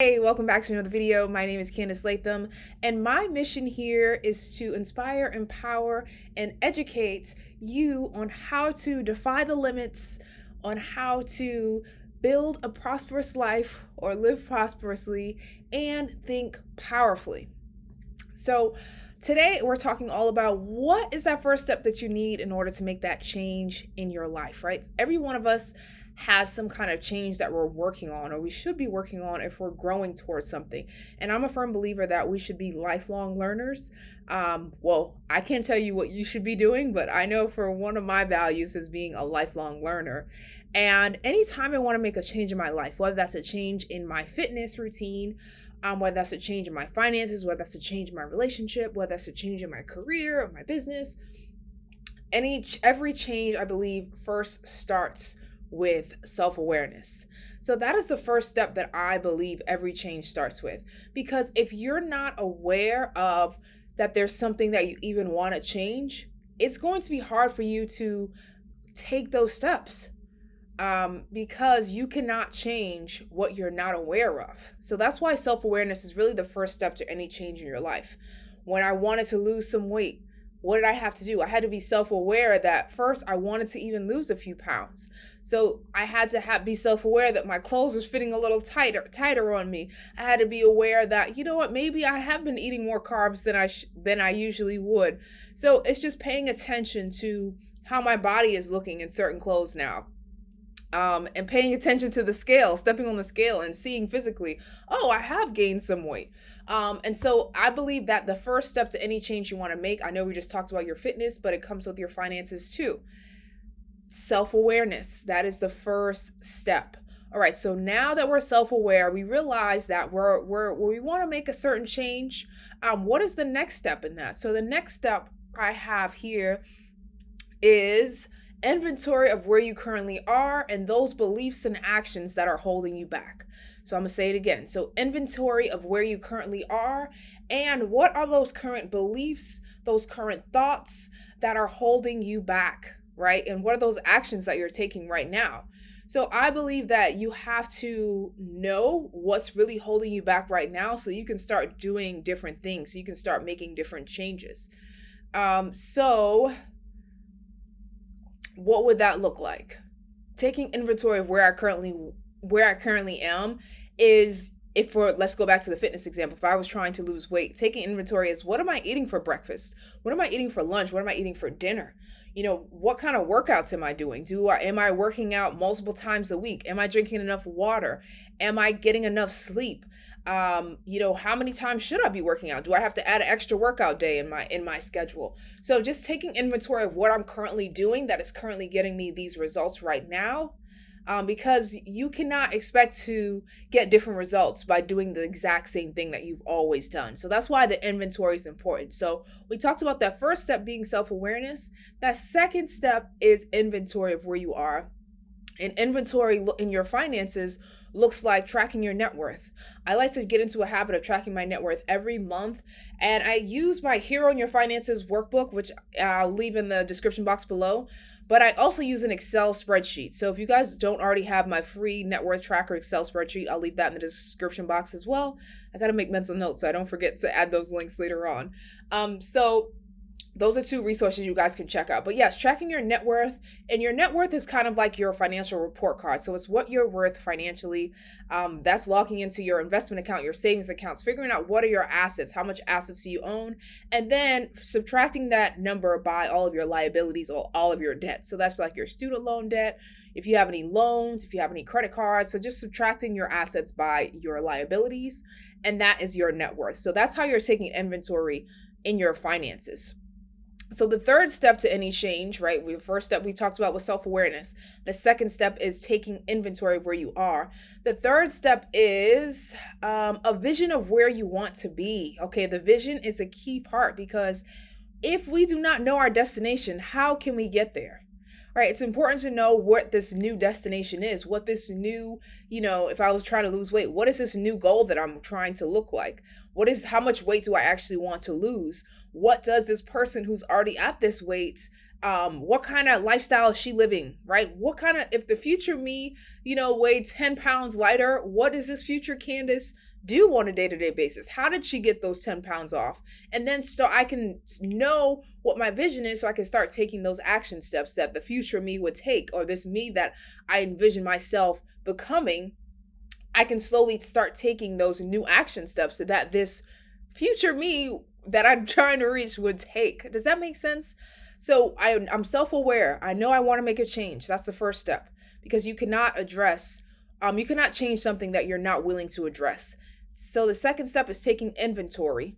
Hey, welcome back to another video. My name is Candice Latham, and my mission here is to inspire, empower, and educate you on how to defy the limits, on how to build a prosperous life or live prosperously and think powerfully. So, today we're talking all about what is that first step that you need in order to make that change in your life, right? Every one of us has some kind of change that we're working on, or we should be working on if we're growing towards something. And I'm a firm believer that we should be lifelong learners. I can't tell you what you should be doing, but I know for one of my values is being a lifelong learner. And anytime I want to make a change in my life, whether that's a change in my fitness routine, whether that's a change in my finances, whether that's a change in my relationship, whether that's a change in my career or my business, every change, I believe, first starts with self-awareness. So that is the first step that I believe every change starts with. Because if you're not aware of that there's something that you even want to change, it's going to be hard for you to take those steps. Because you cannot change what you're not aware of. So that's why self-awareness is really the first step to any change in your life. When I wanted to lose some weight, what did I have to do? I had to be self-aware that first I wanted to even lose a few pounds. So I had to be self-aware that my clothes was fitting a little tighter on me. I had to be aware that, you know what, maybe I have been eating more carbs than I usually would. So it's just paying attention to how my body is looking in certain clothes now. And paying attention to the scale, stepping on the scale and seeing physically, oh, I have gained some weight. And so I believe that the first step to any change you want to make, I know we just talked about your fitness, but it comes with your finances too. Self-awareness, that is the first step. All right, so now that we're self-aware, we realize that we want to make a certain change. What is the next step in that? So the next step I have here is inventory of where you currently are and those beliefs and actions that are holding you back. So I'm going to say it again. So inventory of where you currently are and what are those current beliefs, those current thoughts that are holding you back, right? And what are those actions that you're taking right now? So I believe that you have to know what's really holding you back right now so you can start doing different things. So you can start making different changes. What would that look like? Taking inventory of where I currently am is, let's go back to the fitness example. If I was trying to lose weight, taking inventory is, what am I eating for breakfast? What am I eating for lunch? What am I eating for dinner? You know, what kind of workouts am I doing? Am I working out multiple times a week? Am I drinking enough water? Am I getting enough sleep? How many times should I be working out? Do I have to add an extra workout day in my schedule? So just taking inventory of what I'm currently doing that is currently getting me these results right now. Because you cannot expect to get different results by doing the exact same thing that you've always done. So that's why the inventory is important. So we talked about that first step being self-awareness. That second step is inventory of where you are. And inventory in your finances looks like tracking your net worth. I like to get into a habit of tracking my net worth every month. And I use my Hero in Your Finances workbook, which I'll leave in the description box below. But I also use an Excel spreadsheet. So if you guys don't already have my free net worth tracker Excel spreadsheet, I'll leave that in the description box as well. I got to make mental notes so I don't forget to add those links later on. So those are two resources you guys can check out. But yes, tracking your net worth. And your net worth is kind of like your financial report card. So it's what you're worth financially. That's logging into your investment account, your savings accounts, figuring out what are your assets, how much assets do you own, and then subtracting that number by all of your liabilities or all of your debt. So that's like your student loan debt, if you have any loans, if you have any credit cards. So just subtracting your assets by your liabilities, and that is your net worth. So that's how you're taking inventory in your finances. So the third step to any change, right? The first step we talked about was self-awareness. The second step is taking inventory of where you are. The third step is a vision of where you want to be. Okay, the vision is a key part because if we do not know our destination, how can we get there? Right? It's important to know what this new destination is, what this new, if I was trying to lose weight, what is this new goal that I'm trying to look like? How much weight do I actually want to lose? What does this person who's already at this weight, what kind of lifestyle is she living, right? If the future me, weighed 10 pounds lighter, what is this future Candice do on a day-to-day basis? How did she get those 10 pounds off? And then I can know what my vision is, so I can start taking those action steps that the future me would take, or this me that I envision myself becoming. I can slowly start taking those new action steps that this future me that I'm trying to reach would take. Does that make sense? So I'm self-aware. I know I want to make a change. That's the first step, because you cannot change something that you're not willing to address. So the second step is taking inventory.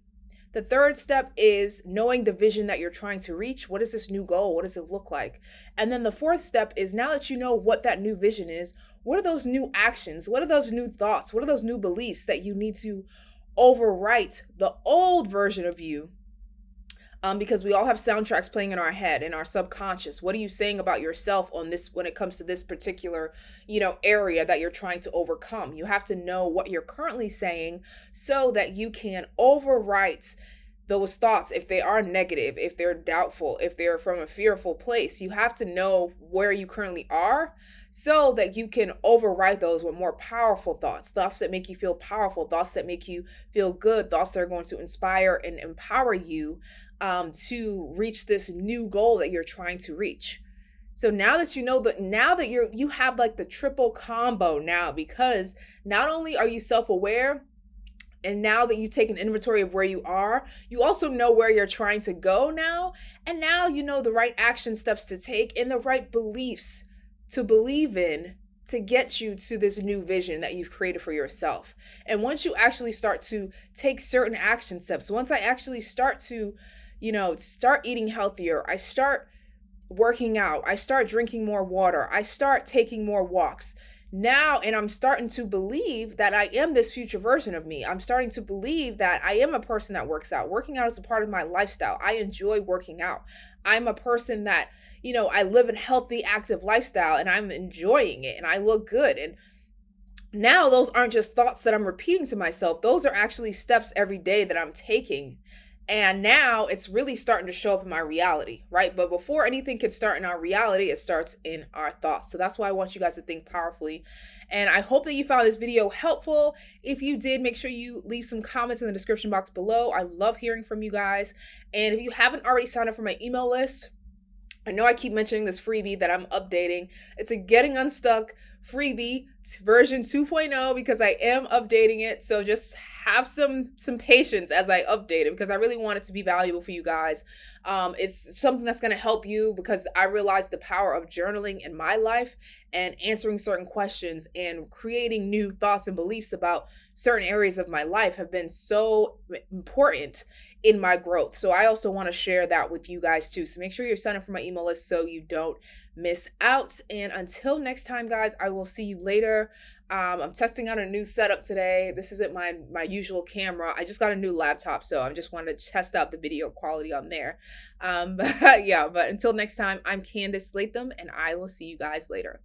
The third step is knowing the vision that you're trying to reach. What is this new goal? What does it look like? And then the fourth step is, now that you know what that new vision is, what are those new actions? What are those new thoughts? What are those new beliefs that you need to overwrite the old version of you? Because we all have soundtracks playing in our head, in our subconscious. What are you saying about yourself on this, when it comes to this particular, area that you're trying to overcome? You have to know what you're currently saying so that you can overwrite those thoughts. If they are negative, if they're doubtful, if they're from a fearful place, you have to know where you currently are so that you can overwrite those with more powerful thoughts that make you feel powerful, thoughts that make you feel good, thoughts that are going to inspire and empower you to reach this new goal that you're trying to reach. So now that you know that, now that you have like the triple combo now, because not only are you self-aware, and now that you take an inventory of where you are, you also know where you're trying to go now. And now you know the right action steps to take and the right beliefs to believe in to get you to this new vision that you've created for yourself. And once you actually start to take certain action steps, once I actually start to, start eating healthier, I start working out, I start drinking more water, I start taking more walks now, and I'm starting to believe that I am this future version of me. I'm starting to believe that I am a person that works out. Working out is a part of my lifestyle. I enjoy working out. I'm a person that, I live a healthy, active lifestyle, and I'm enjoying it, and I look good. And now those aren't just thoughts that I'm repeating to myself. Those are actually steps every day that I'm taking. And now it's really starting to show up in my reality, right? But before anything can start in our reality, it starts in our thoughts. So that's why I want you guys to think powerfully. And I hope that you found this video helpful. If you did, make sure you leave some comments in the description box below. I love hearing from you guys. And if you haven't already signed up for my email list, I know I keep mentioning this freebie that I'm updating. It's a Getting Unstuck freebie version 2.0 because I am updating it. So just have some patience as I update it, because I really want it to be valuable for you guys. It's something that's going to help you, because I realized the power of journaling in my life and answering certain questions and creating new thoughts and beliefs about certain areas of my life have been so important in my growth. So I also want to share that with you guys too. So make sure you're signed up for my email list so you don't miss out. And until next time, guys, I will see you later. I'm testing out a new setup today. This isn't my usual camera. I just got a new laptop, so I just wanted to test out the video quality on there. But until next time, I'm Candice Latham, and I will see you guys later.